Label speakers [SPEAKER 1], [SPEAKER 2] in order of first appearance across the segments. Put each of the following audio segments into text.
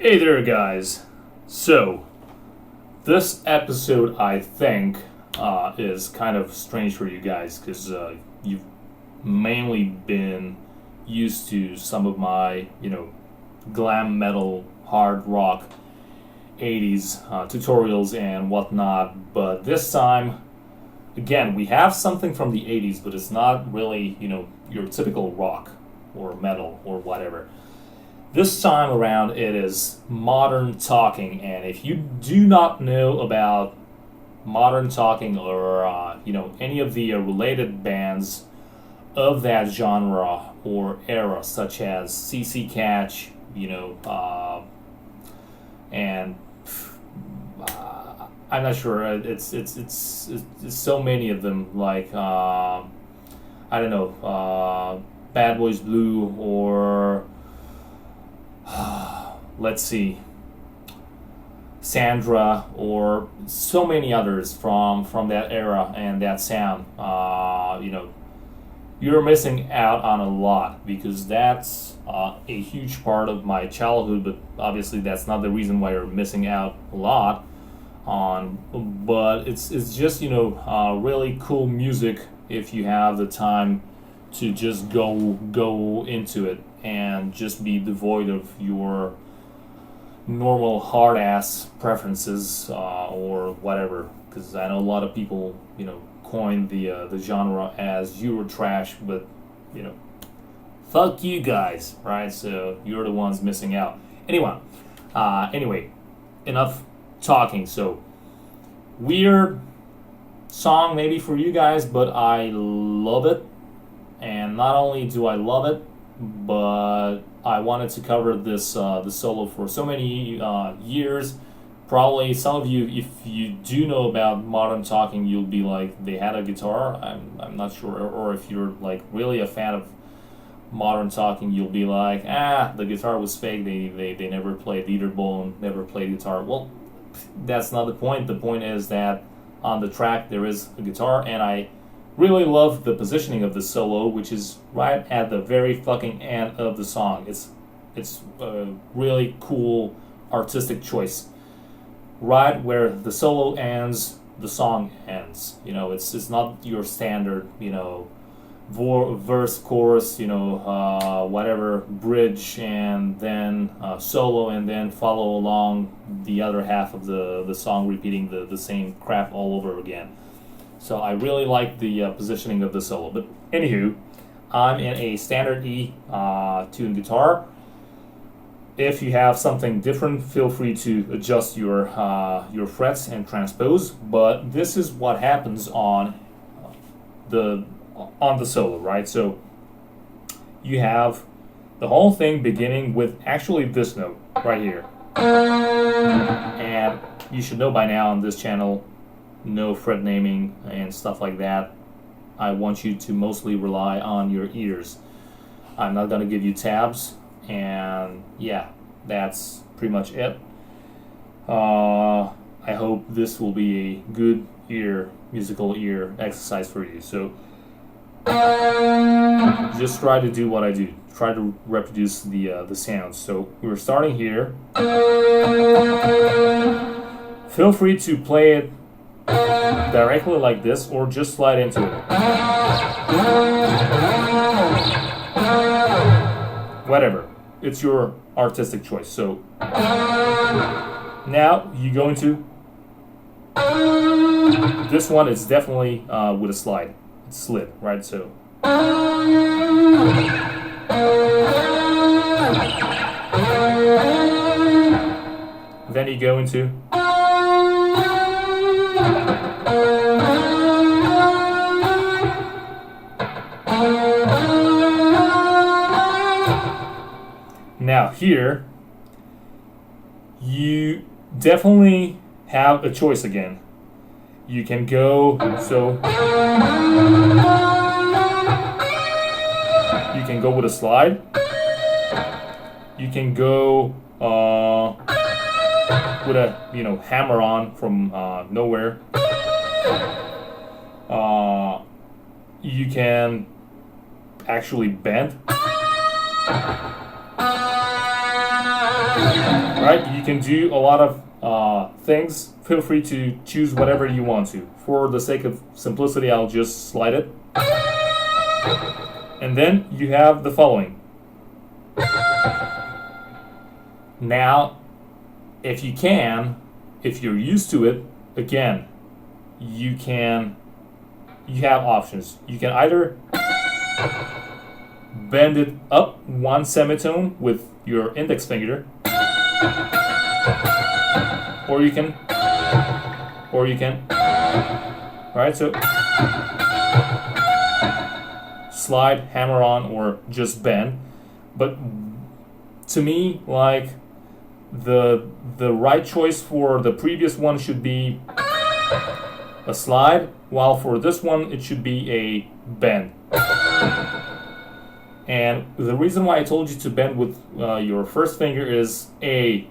[SPEAKER 1] Hey there, guys. So, this episode, I think, is kind of strange for you guys because you've mainly been used to some of my, glam metal, hard rock, 80s tutorials and whatnot. But this time, again, we have something from the 80s, but it's not really, your typical rock or metal or whatever. This time around, it is modern talking, and if you do not know about modern talking or any of the related bands of that genre or era, such as CC Catch, and I'm not sure. It's so many of them. Like I don't know, Bad Boys Blue or. Let's see, Sandra, or so many others from that era and that sound. You're missing out on a lot because that's a huge part of my childhood. But obviously, that's not the reason why you're missing out a lot on. But it's just really cool music if you have the time to just go into it and just be devoid of your normal hard ass preferences or whatever. Because I know a lot of people, coined the genre as Eurotrash, but fuck you guys, right? So you're the ones missing out. Anyway, enough talking. So weird song maybe for you guys, but I love it. And not only do I love it, but I wanted to cover this the solo for so many years. Probably some of you, if you do know about modern talking, you'll be like, they had a guitar. I'm not sure, or if you're like really a fan of modern talking, you'll be like, the guitar was fake. They never played either bone, never played guitar. Well, that's not the point. The point is that on the track there is a guitar, and I really love the positioning of the solo, which is right at the very fucking end of the song. It's a really cool artistic choice. Right where the solo ends, the song ends. It's not your standard, verse, chorus, whatever, bridge, and then solo, and then follow along the other half of the song, repeating the same crap all over again. So I really like the positioning of the solo. But anywho, I'm in a standard E tuned guitar. If you have something different, feel free to adjust your frets and transpose. But this is what happens on the solo, right? So you have the whole thing beginning with actually this note right here. And you should know by now on this channel, no fret naming and stuff like that. I want you to mostly rely on your ears. I'm not going to give you tabs, and yeah, that's pretty much it. I hope this will be a good musical ear exercise for you. So just try to do what I do. Try to reproduce the sounds. So we're starting here. Feel free to play it directly like this, or just slide into it. Whatever. It's your artistic choice. So now you go into this one. Is definitely with a slide. It's slid, right? So then you go into now here, you definitely have a choice again. You can go, so you can go with a slide. You can go with a hammer on from nowhere. You can actually bend. right? You can do a lot of things. Feel free to choose whatever you want to. For the sake of simplicity, I'll just slide it. And then you have the following. Now, if you're used to it, again, you have options. You can either bend it up one semitone with your index finger, or you can, right? So slide, hammer on, or just bend. But to me, like the right choice for the previous one should be a slide, while for this one it should be a bend. And the reason why I told you to bend with your first finger is it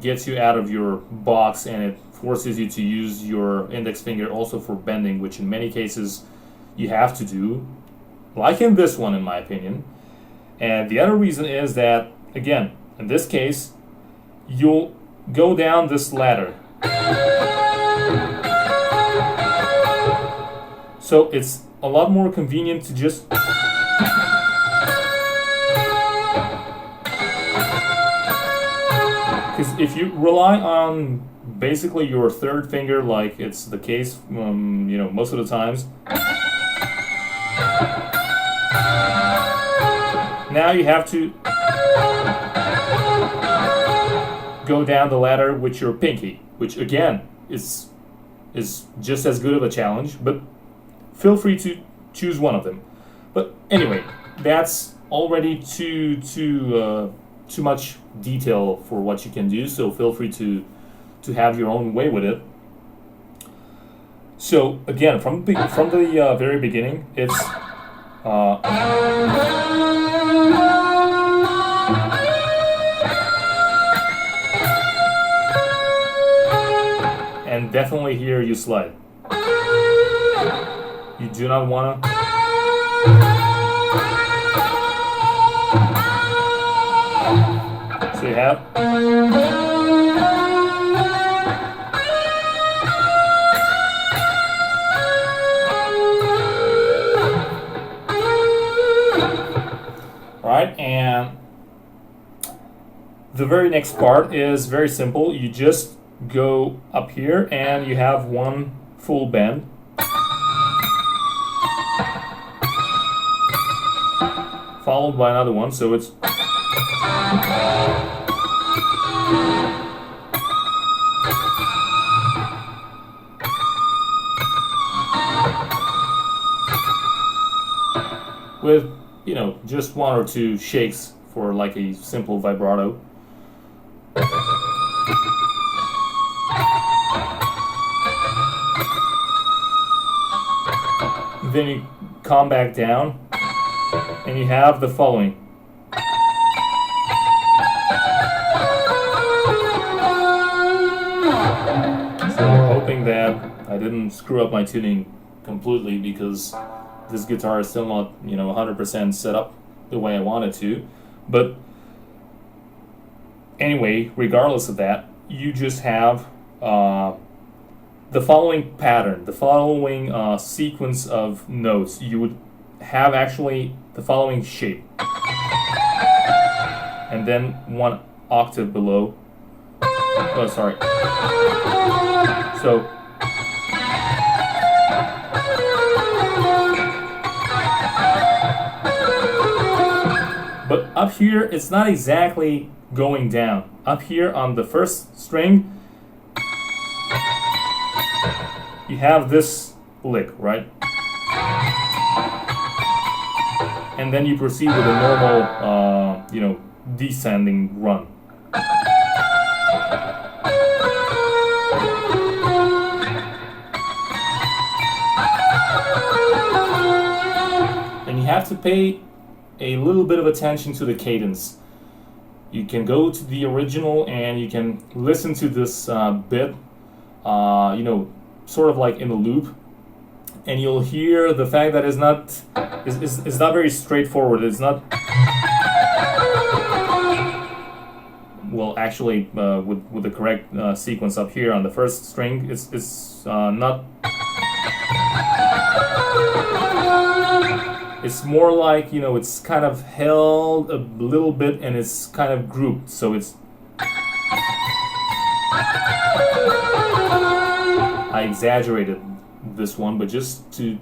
[SPEAKER 1] gets you out of your box and it forces you to use your index finger also for bending, which in many cases you have to do, like in this one in my opinion. And the other reason is that, again, in this case, you'll go down this ladder. So it's a lot more convenient to just because if you rely on basically your third finger, like it's the case, most of the times, now you have to go down the ladder with your pinky, which again is just as good of a challenge, but feel free to choose one of them. But anyway, that's already too much detail for what you can do, so feel free to have your own way with it. So again, from the very beginning, it's and definitely here you slide. You do not want to so you have right, and the very next part is very simple. You just go up here and you have one full bend, followed by another one, so it's with just one or two shakes for like a simple vibrato. Then you calm back down and you have the following. So I'm hoping that I didn't screw up my tuning completely, because this guitar is still not 100% set up the way I want it to. But anyway, regardless of that, you just have the following pattern, the following sequence of notes. You would have actually the following shape, and then one octave below. Oh, sorry. So but up here, it's not exactly going down. Up here on the first string, you have this lick, right? And then you proceed with a normal, descending run. And you have to pay a little bit of attention to the cadence. You can go to the original and you can listen to this bit, sort of like in a loop, and you'll hear the fact that it's not very straightforward. It's not well, actually, with the correct sequence up here on the first string, it's not. It's more like, it's kind of held a little bit and it's kind of grouped. So it's. I exaggerated this one, but just to,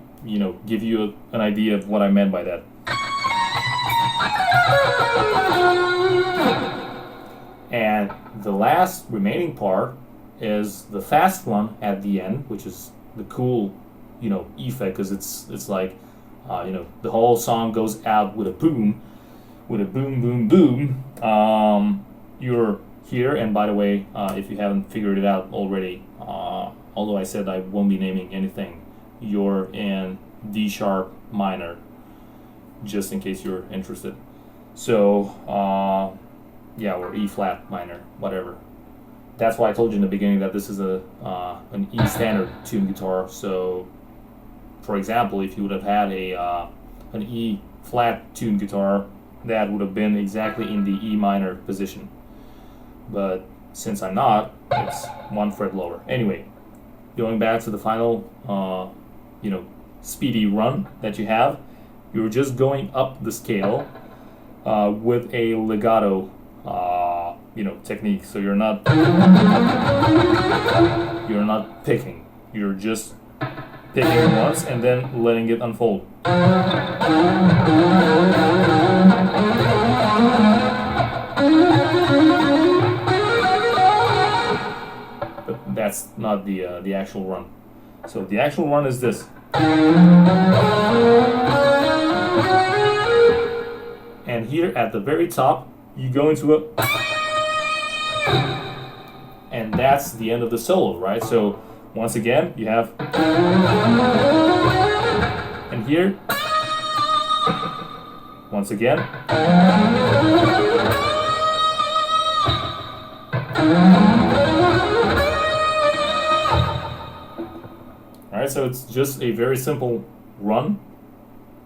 [SPEAKER 1] give you an idea of what I meant by that. And the last remaining part is the fast one at the end, which is the cool, effect, because it's like, the whole song goes out with a boom, boom, boom. You're here, and by the way, if you haven't figured it out already, although I said I won't be naming anything, you're in D sharp minor, just in case you're interested. So, or E flat minor, whatever. That's why I told you in the beginning that this is an E standard tuned guitar. So, for example, if you would have had an E flat tuned guitar, that would have been exactly in the E minor position. But since I'm not, it's one fret lower. Anyway, going back to the final, speedy run that you have, you're just going up the scale with a legato, technique. So you're not picking. You're just picking once and then letting it unfold. But that's not the actual run. So the actual run is this. And here at the very top, you go into a, and that's the end of the solo, right? So once again, you have, and here, once again, alright, so it's just a very simple run.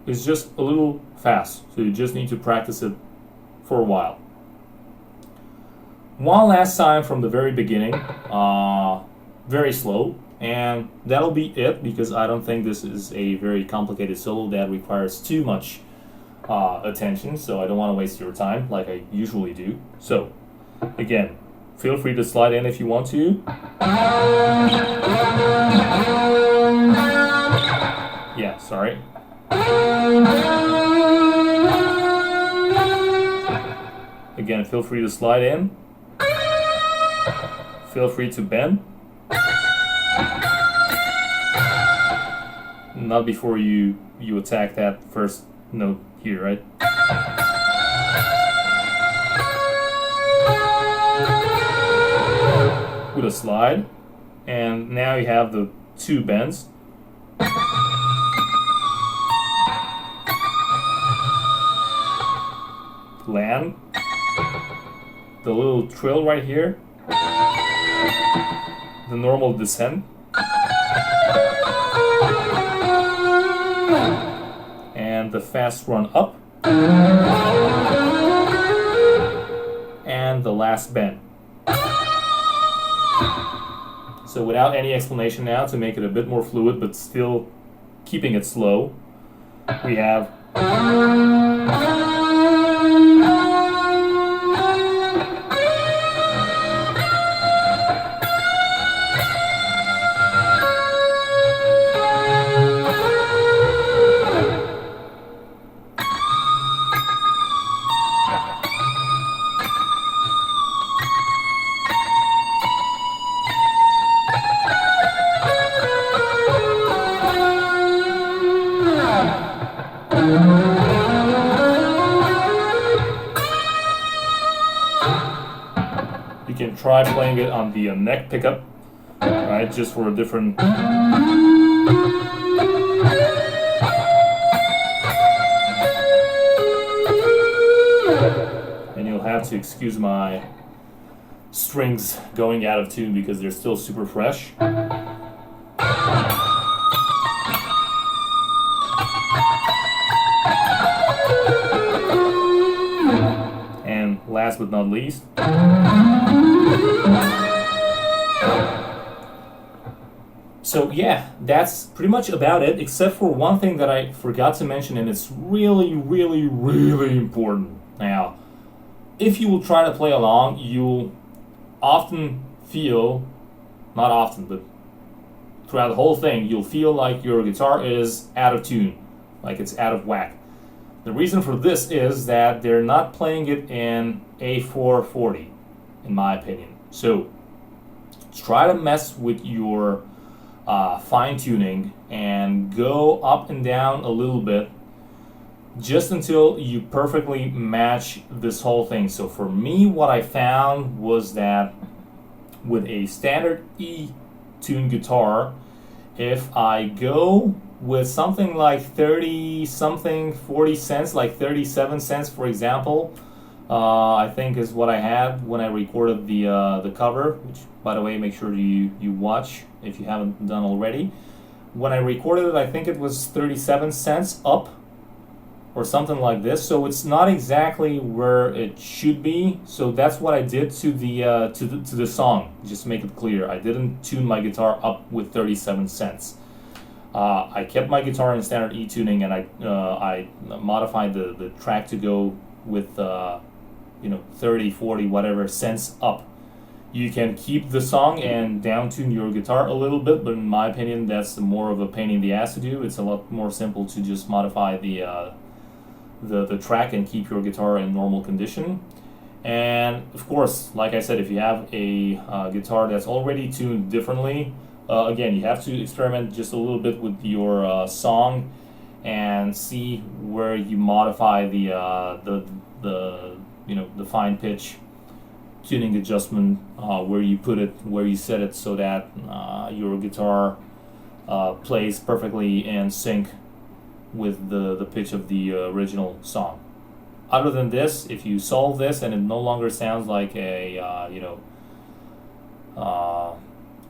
[SPEAKER 1] It's just a little fast, so you just need to practice it for a while. One last time from the very beginning, very slow, and that'll be it, because I don't think this is a very complicated solo that requires too much attention, so I don't want to waste your time like I usually do. So, again, feel free to slide in if you want to. Yeah, sorry. Again, feel free to slide in. Feel free to bend. Not before you attack that first note here, right? With a slide. And now you have the two bends. Land. The little trill right here. The normal descent. And the fast run up. And the last bend. So without any explanation now, to make it a bit more fluid but still keeping it slow, we have you can try playing it on the neck pickup, right, just for a different. And you'll have to excuse my strings going out of tune because they're still super fresh. And last last but not least. So yeah, that's pretty much about it, except for one thing that I forgot to mention, and it's really, really, really important. Now, if you will try to play along, you'll often feel, not often, but throughout the whole thing, you'll feel like your guitar is out of tune, like it's out of whack. The reason for this is that they're not playing it in A440, in my opinion. So try to mess with your fine tuning and go up and down a little bit just until you perfectly match this whole thing. So for me, what I found was that with a standard E tuned guitar, if I go with something like 30 something 40 cents, like 37 cents for example, I think is what I had when I recorded the cover, which by the way, make sure you watch if you haven't done already. When I recorded it, I think it was 37 cents up or something like this, so it's not exactly where it should be. So that's what I did to the song, just to make it clear. I didn't tune my guitar up with 37 cents. I kept my guitar in standard E tuning, and I modified the track to go with 30, 40, whatever cents up. You can keep the song and down tune your guitar a little bit, but in my opinion, that's more of a pain in the ass to do. It's a lot more simple to just modify the track and keep your guitar in normal condition. And of course, like I said, if you have a guitar that's already tuned differently, again, you have to experiment just a little bit with your song and see where you modify the fine pitch tuning adjustment, where you put it, where you set it, so that your guitar plays perfectly in sync with the pitch of the original song. Other than this, if you solve this and it no longer sounds like a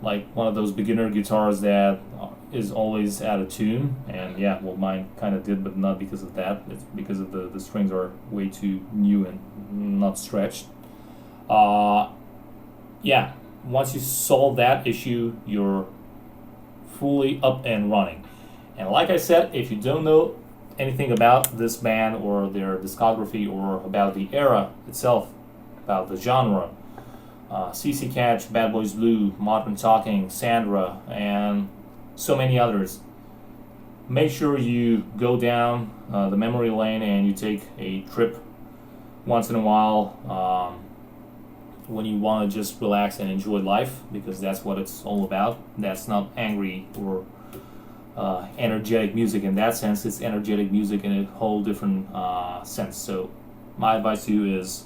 [SPEAKER 1] like one of those beginner guitars that is always out of tune, and yeah, well, mine kind of did, but not because of that. It's because of the strings are way too new and not stretched. Yeah, once you solve that issue, you're fully up and running. And like I said, if you don't know anything about this band or their discography or about the era itself, about the genre, CC Catch, Bad Boys Blue, Modern Talking, Sandra, and so many others, make sure you go down the memory lane and you take a trip once in a while when you want to just relax and enjoy life, because that's what it's all about. That's not angry or energetic music in that sense. It's energetic music in a whole different sense. So my advice to you is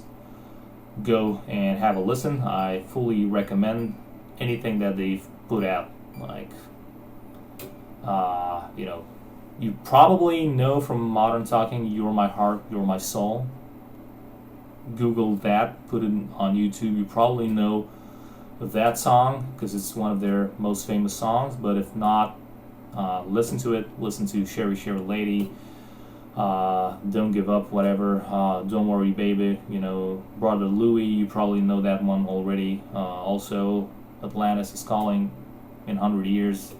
[SPEAKER 1] go and have a listen. I fully recommend anything that they've put out. Like you probably know from Modern Talking, You're My Heart, You're My Soul. Google that, put it on YouTube. You probably know that song because it's one of their most famous songs. But if not, listen to it. Listen to Sherry Sherry Lady, Don't Give Up, whatever, Don't Worry Baby, Brother Louie, you probably know that one already. Also, Atlantis Is Calling, In 100 Years,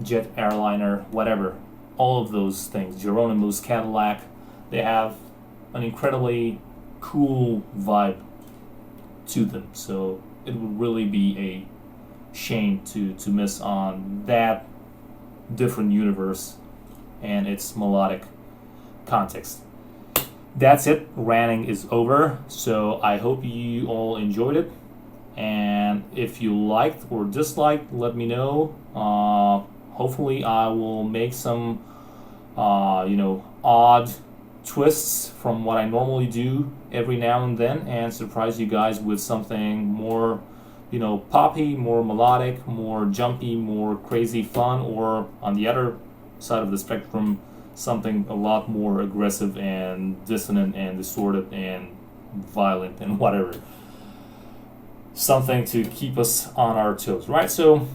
[SPEAKER 1] Jet Airliner, whatever. All of those things. Geronimo's Cadillac, they have an incredibly cool vibe to them. So it would really be a shame to miss on that different universe and its melodic context. That's it. Ranting is over. So I hope you all enjoyed it. And if you liked or disliked, let me know. Hopefully I will make some odd twists from what I normally do every now and then and surprise you guys with something more poppy, more melodic, more jumpy, more crazy fun, or on the other side of the spectrum, something a lot more aggressive and dissonant and distorted and violent and whatever. Something to keep us on our toes, right? So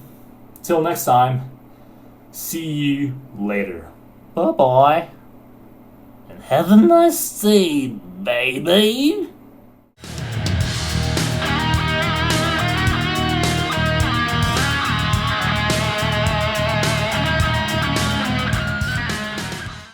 [SPEAKER 1] till next time, see you later. Bye-bye. And have a nice day, baby.